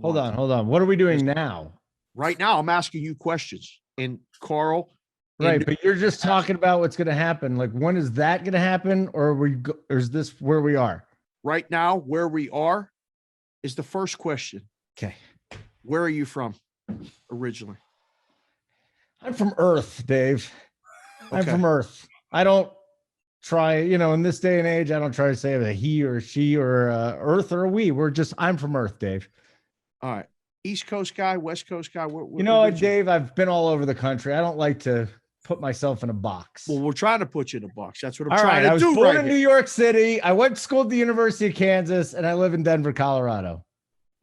Hold on. What are we doing now? Right now, I'm asking you questions. And Carl. Right, but you're just talking about what's going to happen. Like, when is that going to happen, or is this where we are? Right now, where we are is the first question. Okay. Where are you from originally? I'm from Earth, Dave. I'm Okay. from Earth. I don't try, in this day and age, I don't try to say a he or she or Earth or a we. I'm from Earth, Dave. All right. East Coast guy, West Coast guy. Dave, I've been all over the country. I don't like to put myself in a box. Well, we're trying to put you in a box. That's what I'm trying to do. I was born in New York City. I went to school at the University of Kansas, and I live in Denver, Colorado.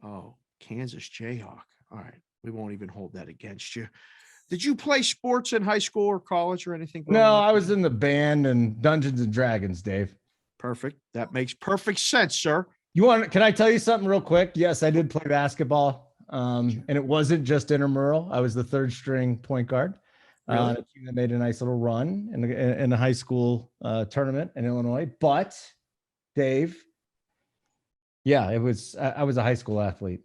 Oh, Kansas Jayhawk. All right. We won't even hold that against you. Did you play sports in high school or college or anything? No, I was in the band and Dungeons and Dragons, Dave. Perfect. That makes perfect sense, sir. Can I tell you something real quick? Yes, I did play basketball. And it wasn't just intramural. I was the third string point guard. Really? A team that made a nice little run in a high school tournament in Illinois. But Dave, yeah, I was a high school athlete.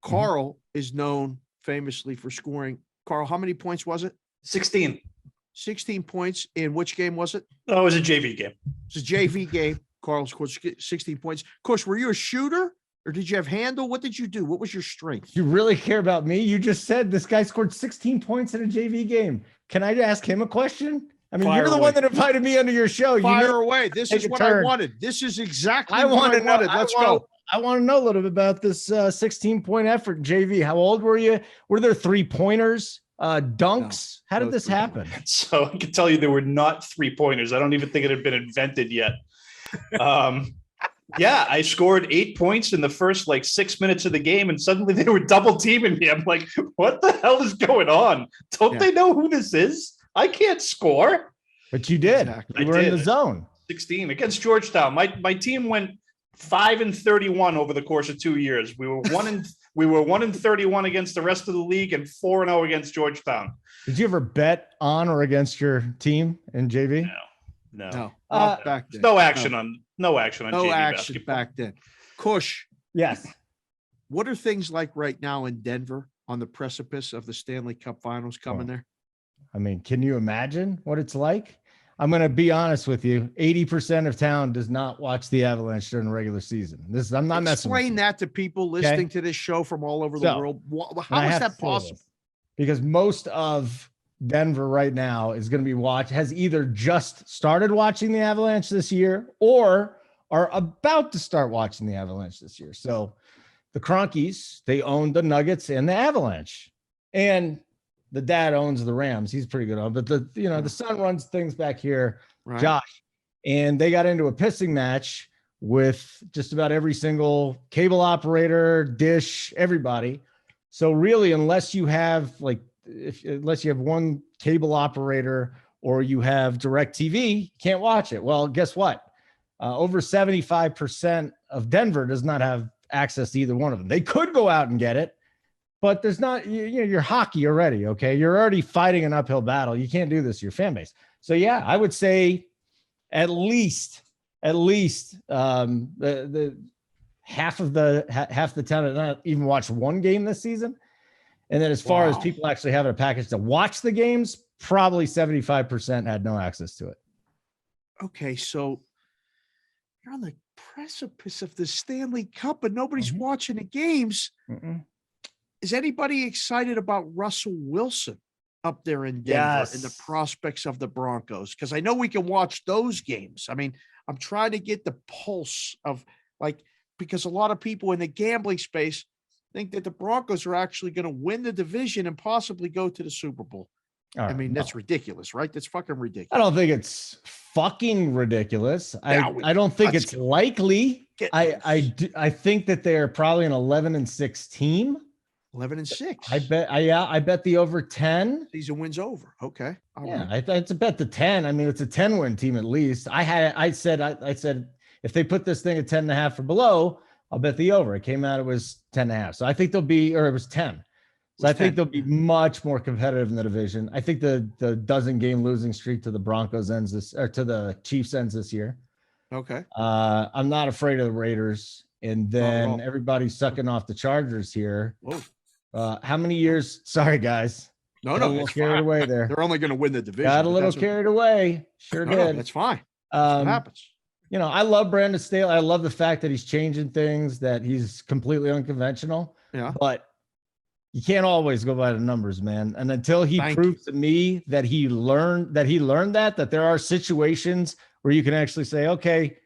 Carl is known famously for scoring. Carl, how many points was it? 16. 16 points. In which game was it? Oh, it was a JV game. It's a JV game. Carl scored 16 points. Coach, were you a shooter? Or did you have handle? What did you do? What was your strength? You really care about me? You just said this guy scored 16 points in a JV game. Can I ask him a question? I mean, you're the one that invited me onto your show. Fire away. This is what I wanted. This is exactly what I wanted. Let's go. I want to know a little bit about this 16-point effort in JV. How old were you? Were there 3-pointers, dunks? How did this happen? So I can tell you there were not 3-pointers. I don't even think it had been invented yet. Yeah, I scored 8 points in the first 6 minutes of the game, and suddenly they were double teaming me. I'm like, what the hell is going on? Don't they know who this is? I can't score. But you did. Exactly. You were in the zone. 16 against Georgetown. My team went 5-31 over the course of 2 years. We were 1-31 against the rest of the league and 4-0 against Georgetown. Did you ever bet on or against your team in JV? No. Back then. No action on JV basketball. Back then. Kush. Yes. What are things like right now in Denver on the precipice of the Stanley Cup Finals coming there? I mean, can you imagine what it's like? I'm going to be honest with you. 80% of town does not watch the Avalanche during the regular season. I'm not messing with you. Explain that to people listening to this show from all over the world. How is that possible? Because most of Denver right now is going to be has either just started watching the Avalanche this year or are about to start watching the Avalanche this year. So the Cronkies, they own the Nuggets and the Avalanche, and the dad owns the Rams. He's pretty good on, but the son runs things back here, right. Josh, and they got into a pissing match with just about every single cable operator, dish, everybody. So really, unless you have unless you have one cable operator or you have DirecTV, you can't watch it. Well, guess what? Over 75% of Denver does not have access to either one of them. They could go out and get it, but there's not, you're hockey already. Okay. You're already fighting an uphill battle. You can't do this to your fan base. So yeah, I would say at least the half the town did not even watch one game this season. And then as far as people actually having a package to watch the games, probably 75% had no access to it. Okay. So you're on the precipice of the Stanley Cup, but nobody's watching the games. Is anybody excited about Russell Wilson up there in Denver and the prospects of the Broncos? Because I know we can watch those games. I mean, I'm trying to get the pulse of because a lot of people in the gambling space think that the Broncos are actually going to win the division and possibly go to the Super Bowl. I mean, that's ridiculous, right? That's fucking ridiculous. I don't think it's fucking ridiculous. I don't think it's likely. I think that they're probably an 11-6 team. 11-6. I bet the over 10. Season wins over. Okay. Right. It's a bet the 10. I mean, it's a 10-win team at least. I said if they put this thing at 10.5 or below, I'll bet the over. It came out, it was 10.5. So I think it was 10. So I think they'll be much more competitive in the division. I think the dozen game losing streak to the Broncos to the Chiefs ends this year. Okay. I'm not afraid of the Raiders. and Not at then all. everybody's sucking off the Chargers here. Whoa. How many years? Sorry, guys. No, Got a no, little it's carried fine. away there. They're only going to win the division. Got a but little that's okay. carried away. Sure No, did. that's fine. That's what happens. You know, I love Brandon Staley. I love the fact that he's changing things, that he's completely unconventional. Yeah. But you can't always go by the numbers, man. And until he proves to me that he learned that there are situations where you can actually say, okay,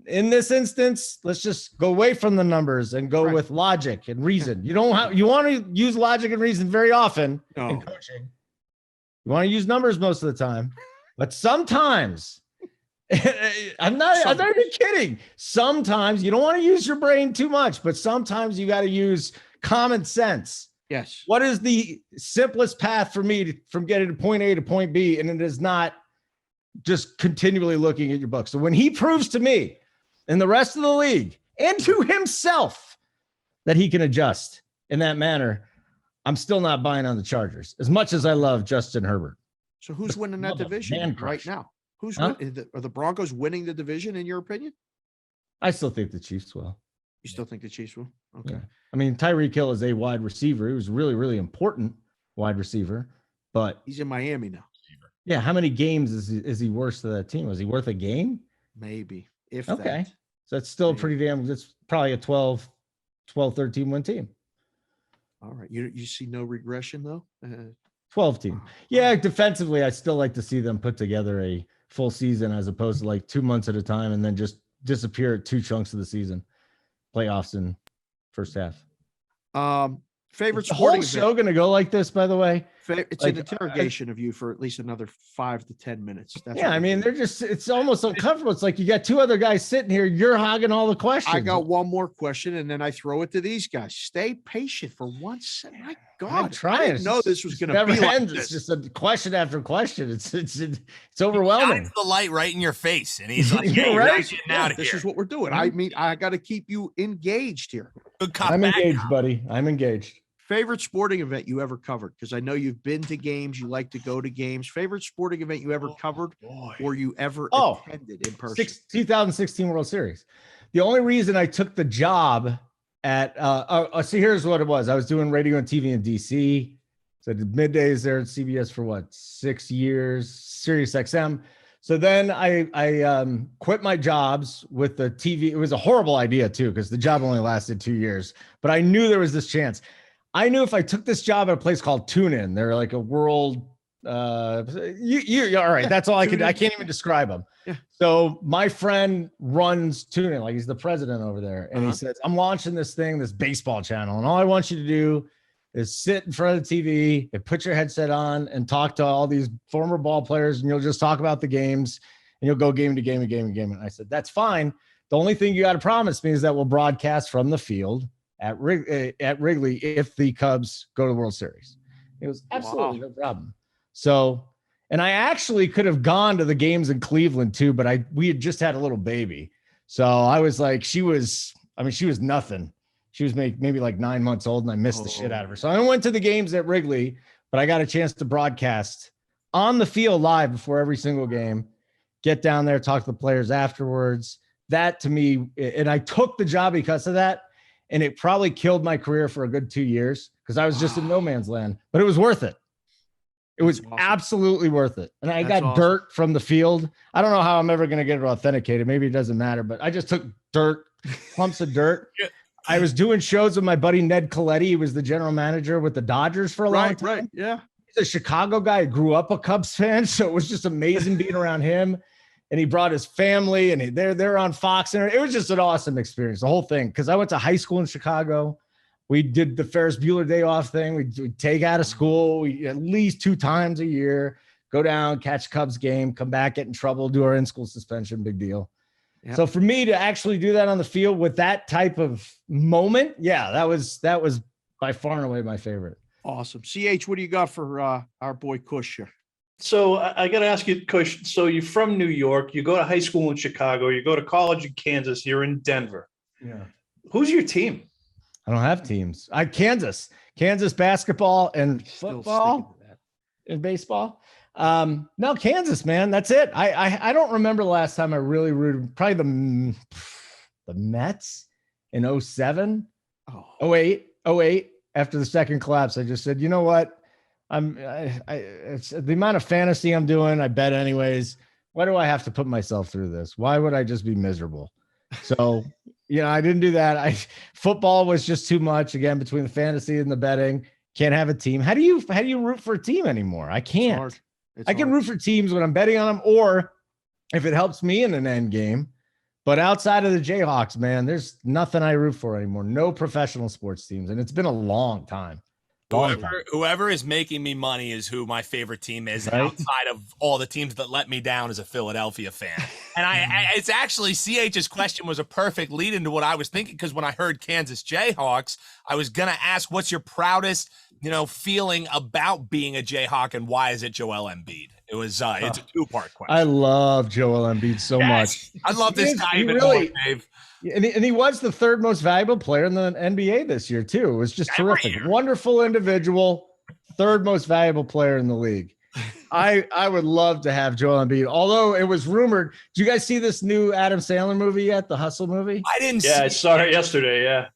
in this instance, let's just go away from the numbers and go with logic and reason. You want to use logic and reason very often in coaching. You want to use numbers most of the time, but sometimes I'm not even kidding. Sometimes you don't want to use your brain too much, but sometimes you got to use common sense. Yes. What is the simplest path for me from getting to point A to point B? And it is not just continually looking at your book. So when he proves to me and the rest of the league and to himself that he can adjust in that manner, I'm still not buying on the Chargers as much as I love Justin Herbert. So who's winning that division right now? Who's winning? Are the Broncos winning the division in your opinion? I still think the Chiefs will. You still think the Chiefs will? Okay. Yeah. I mean, Tyreek Hill is a wide receiver. He was really, really important wide receiver, but he's in Miami now. Yeah. How many games is he worth to that team? Was he worth a game? Maybe. If okay. That. So that's still pretty damn, that's probably a 12, 13 win team. All right. You see no regression though? 12 team. Yeah. Defensively, I still like to see them put together a full season as opposed to like 2 months at a time and then just disappear at 2 chunks of the season, playoffs and first half. Favorite the whole show going to go like this, by the way. It's like, an interrogation of you for at least another 5 to 10 minutes. That's I mean, they're just, it's almost uncomfortable. It's like you got 2 other guys sitting here. You're hogging all the questions. I got one more question and then I throw it to these guys. Stay patient for 1 second. My God, I'm trying. I didn't know this was going to be like this. It's just a question after question. It's overwhelming. The light right in your face, and he's like, "Hey, right? This is what we're doing." I mean, I got to keep you engaged here. Good cop, I'm engaged, cop. buddy. I'm engaged. Favorite sporting event you ever covered? Because I know you've been to games. You like to go to games. Favorite sporting event you ever covered or you ever attended in person? 2016 World Series. The only reason I took the job at see, here's what it was. I was doing radio and TV in DC. So I did middays there at CBS for 6 years, Sirius XM. So then I quit my jobs with the TV. It was a horrible idea too, because the job only lasted 2 years, but I knew there was this chance. I knew if I took this job at a place called TuneIn, they're like a world. All right. That's all I could. I can't even describe them. Yeah. So my friend runs TuneIn, like he's the president over there, and he says, "I'm launching this baseball channel, and all I want you to do is sit in front of the TV and put your headset on and talk to all these former ball players, and you'll just talk about the games, and you'll go game to game and game and game." And I said, "That's fine. The only thing you got to promise me is that we'll broadcast from the field at Wrigley if the Cubs go to the World Series." It was absolutely no problem. So, and I actually could have gone to the games in Cleveland too, but we had just had a little baby. So I was like, she was nothing. She was maybe like 9 months old and I missed the shit out of her. So I went to the games at Wrigley, but I got a chance to broadcast on the field live before every single game, get down there, talk to the players afterwards. That to me, and I took the job because of that. And it probably killed my career for a good 2 years because I was just in no man's land, but it was worth it. It was absolutely worth it. And I got dirt from the field. I don't know how I'm ever going to get it authenticated. Maybe it doesn't matter, but I just took clumps of dirt. I was doing shows with my buddy, Ned Coletti. He was the general manager with the Dodgers for a long time. Right. Yeah. He's a Chicago guy. He grew up a Cubs fan. So it was just amazing being around him. And he brought his family and they're on Fox. And it was just an awesome experience, the whole thing. Cause I went to high school in Chicago. We did the Ferris Bueller day off thing. We'd take out of school at least 2 times a year, go down, catch Cubs game, come back, get in trouble, do our in-school suspension, big deal. Yep. So for me to actually do that on the field with that type of moment, that was by far and away my favorite. Awesome. CH, what do you got for our boy Kush here? So I got to ask you, Kush, so you're from New York, you go to high school in Chicago, you go to college in Kansas, you're in Denver. Yeah. Who's your team? I don't have teams. Kansas basketball and football and baseball. No, Kansas, man. That's it. I don't remember the last time I really rooted. Probably the Mets in 07, Oh, 08, after the second collapse. I just said, you know what? It's the amount of fantasy I'm doing. I bet anyways. Why do I have to put myself through this? Why would I just be miserable? So, I didn't do that. Football was just too much again between the fantasy and the betting. Can't have a team. How do you root for a team anymore? I can't. I can root for teams when I'm betting on them, or if it helps me in an end game. But outside of the Jayhawks, man, there's nothing I root for anymore. No professional sports teams, and it's been a long time. Whoever is making me money is who my favorite team is, right? Outside of all the teams that let me down as a Philadelphia fan. And it's actually CH's question was a perfect lead into what I was thinking, because when I heard Kansas Jayhawks, I was going to ask, what's your proudest, feeling about being a Jayhawk, and why is it Joel Embiid? It was it's a two-part question. I love Joel Embiid so much. I love this guy even more, Dave. And he was the third most valuable player in the NBA this year, too. It was just terrific. Wonderful individual, third most valuable player in the league. I would love to have Joel Embiid, although it was rumored. Did you guys see this new Adam Sandler movie yet, the Hustle movie? I didn't see it. I saw it yesterday, yeah.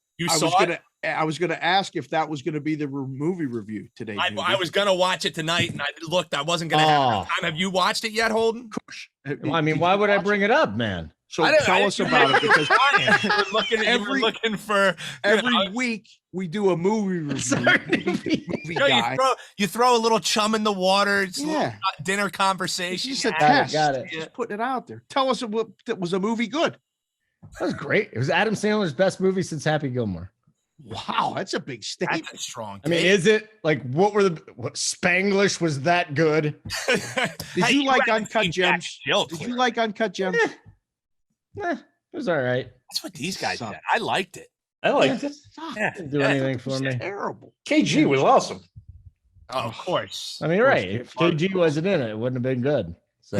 I was going to ask if that was going to be the movie review today. I was going to watch it tonight, and I wasn't going to have enough time. Have you watched it yet, Holden? I mean, why would I bring it up, man? So tell us about it, because every week we do a movie review. You throw a little chum in the water. It's dinner conversation. It's just a test. Got it. Just putting it out there. Tell us, was a movie good? That was great. It was Adam Sandler's best movie since Happy Gilmore. Wow, that's a big statement. That's a strong. I mean, is it like what Spanglish was that good? Did you like Uncut Gems? Did you like Uncut Gems? It was all right. That's what these guys did. I liked it. I liked it. Didn't do anything for me. Terrible. KG was awesome. Oh, of course. I mean, right. If KG wasn't in it, it wouldn't have been good. So,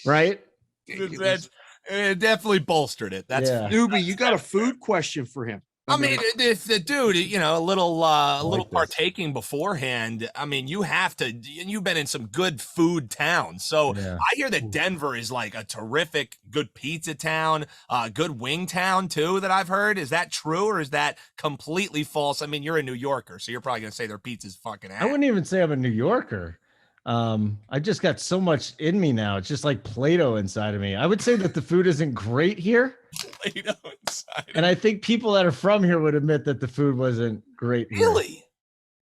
right? It definitely bolstered it. That's Newbie, you got a food question for him. I mean, if the dude, a little partaking beforehand. I mean, you have to, and you've been in some good food towns. So I hear that Denver is like a terrific, good pizza town, good wing town too, that I've heard. Is that true, or is that completely false? I mean, you're a New Yorker, so you're probably going to say their pizza's fucking ass. I wouldn't even say I'm a New Yorker. I just got so much in me now. It's just like Play-Doh inside of me. I would say that the food isn't great here. Play-Doh inside. And I think people that are from here would admit that the food wasn't great. Really? Here.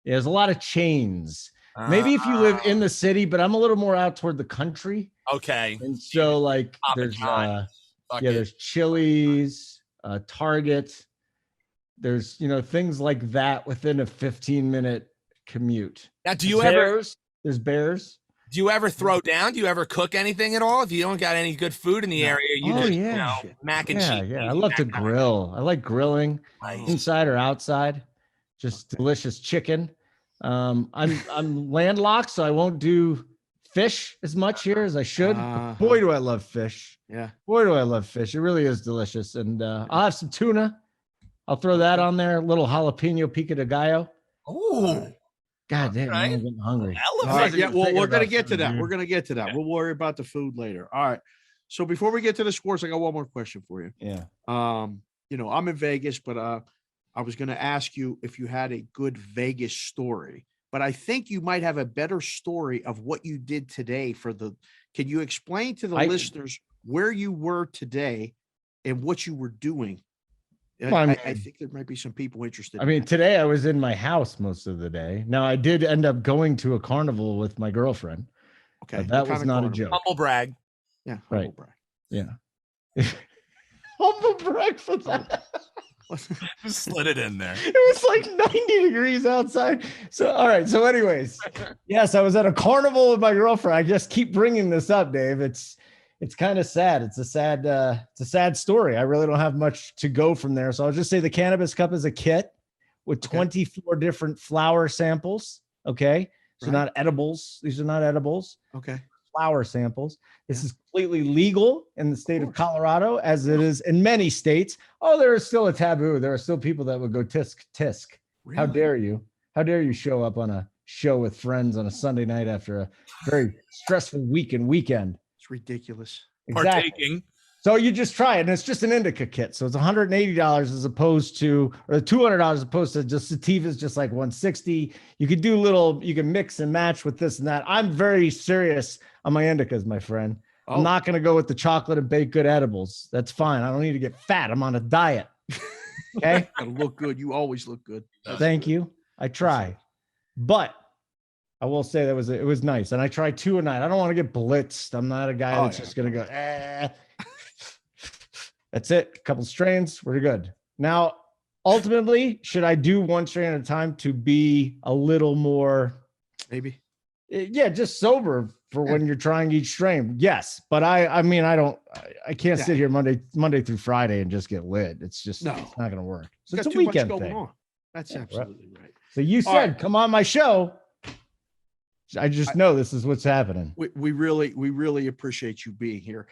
Yeah, there's a lot of chains. Maybe if you live in the city, but I'm a little more out toward the country. Okay. And so like there's Chili's, Target. There's things like that within a 15-minute commute. Now, There's Bears. Do you ever throw down? Do you ever cook anything at all? If you don't got any good food in the area, mac and cheese. Yeah. I love to grill. I like grilling, inside or outside. Just delicious chicken. I'm landlocked, so I won't do fish as much here as I should. But boy, do I love fish. Yeah. Boy, do I love fish. It really is delicious. And I'll have some tuna. I'll throw that on there. A little jalapeno pico de gallo. Oh. God damn, I'm getting hungry. All right, we're going to get to that. We're going to get to that. Yeah. We'll worry about the food later. All right. So before we get to the scores, I got one more question for you. Yeah. I'm in Vegas, but I was going to ask you if you had a good Vegas story. But I think you might have a better story of what you did today can you explain to the listeners where you were today and what you were doing? Well, I think there might be some people interested. I mean, today I was in my house most of the day. Now I did end up going to a carnival with my girlfriend. Okay. That was not a joke. Humble brag. Yeah. Humble brag. Yeah. Humble brag for that. Just slid it in there. It was like 90 degrees outside. So, all right. So anyways, yes, I was at a carnival with my girlfriend. I just keep bringing this up, Dave. It's kind of sad. It's a sad story. I really don't have much to go from there. So I'll just say the Cannabis Cup is a kit with 24 different flower samples. Okay. So not edibles. These are not edibles. Okay. Flower samples. This is completely legal in the state of Colorado, as it is in many states. Oh, there is still a taboo. There are still people that would go tisk. Really? How dare you? How dare you show up on a show with friends on a Sunday night after a very stressful week and weekend? Ridiculous. Exactly. Partaking. So you just try it, and it's just an indica kit. So it's $180 as opposed to, or $200 as opposed to just sativas, just like 160. You could do you can mix and match with this and that. I'm very serious on my indicas, my friend. I'm not going to go with the chocolate and baked good edibles. That's fine. I don't need to get fat. I'm on a diet. Okay. Gotta look good. You always look good. Thank you. I try, but I will say it was nice. And I try 2 a night. I don't want to get blitzed. I'm not a guy that's just going to go, That's it. A couple strains. We're good. Now, ultimately, should I do 1 strain at a time to be a little more, maybe? Yeah, just sober for when you're trying each strain. Yes, but I mean, I can't sit here Monday through Friday and just get lit. It's just it's not going to work. So it's a weekend thing. On. That's absolutely right. So you said, come on my show. I just know this is what's happening. We really appreciate you being here.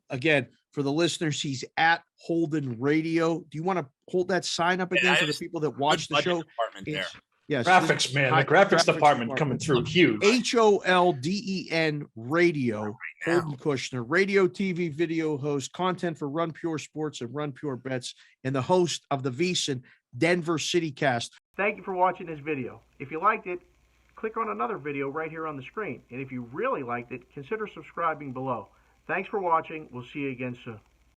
Again, for the listeners, he's at Holden Radio. Do you want to hold that sign up again for the people that watch the show? Yes, graphics, man. The graphics department coming through huge. HOLDEN Radio. Holden Kushner, radio, TV, video host, content for Run Pure Sports and Run Pure Bets, and the host of the VSiN Denver City Cast. Thank you for watching this video. If you liked it, click on another video right here on the screen. And if you really liked it, consider subscribing below. Thanks for watching. We'll see you again soon.